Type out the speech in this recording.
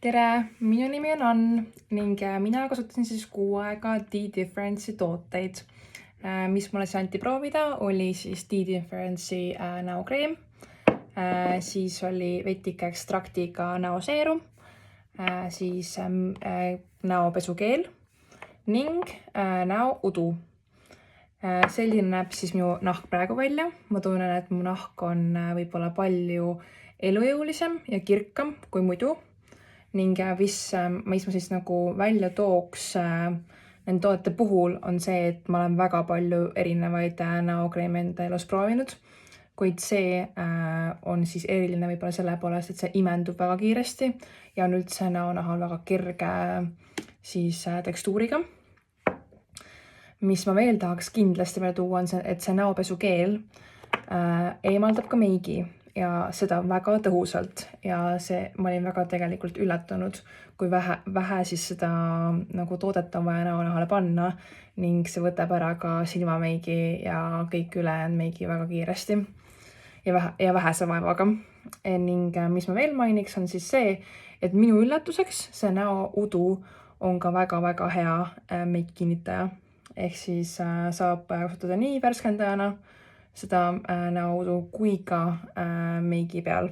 Tere, minu nimi on Ann ning mina kasutasin siis kuu aega D-Difference'i tooteid. Mis mulle siis anti proovida, oli siis D-Difference'i näokreem, siis oli vetike ekstraktiga näoseerum, siis näopesukeel ning näoudu. Selline näeb siis minu nahk praegu välja. Ma tunnen, et mu nahk on võib-olla palju elujõulisem ja kirkam kui muidu. Ning mis ma siis nagu välja tooks nende toodete puhul on see, et ma olen väga palju erinevaid näokreeme enda elus proovinud, kuid see on siis eriline võib-olla selle poolest, et see imendub väga kiiresti ja on üldse näonahal väga kerge siis tekstuuriga. Mis ma veel tahaks kindlasti välja tuua on see, et see näopesukeel eemaldab ka meigi ja seda väga tõhusalt ja ma olin väga tegelikult üllatunud, kui vähe siis seda nagu toodet on vaja näonahale panna ning see võtab ära ka silmameigi ja kõik ülejäänud meigi väga kiiresti ja vähese vaevaga. Ning mis ma veel mainiks on siis see, et minu üllatuseks see näoudu on ka väga-väga hea meigi kinnitaja. Ehk siis saab kasutada nii värskendajana seda näoudu kui ka meigi peal.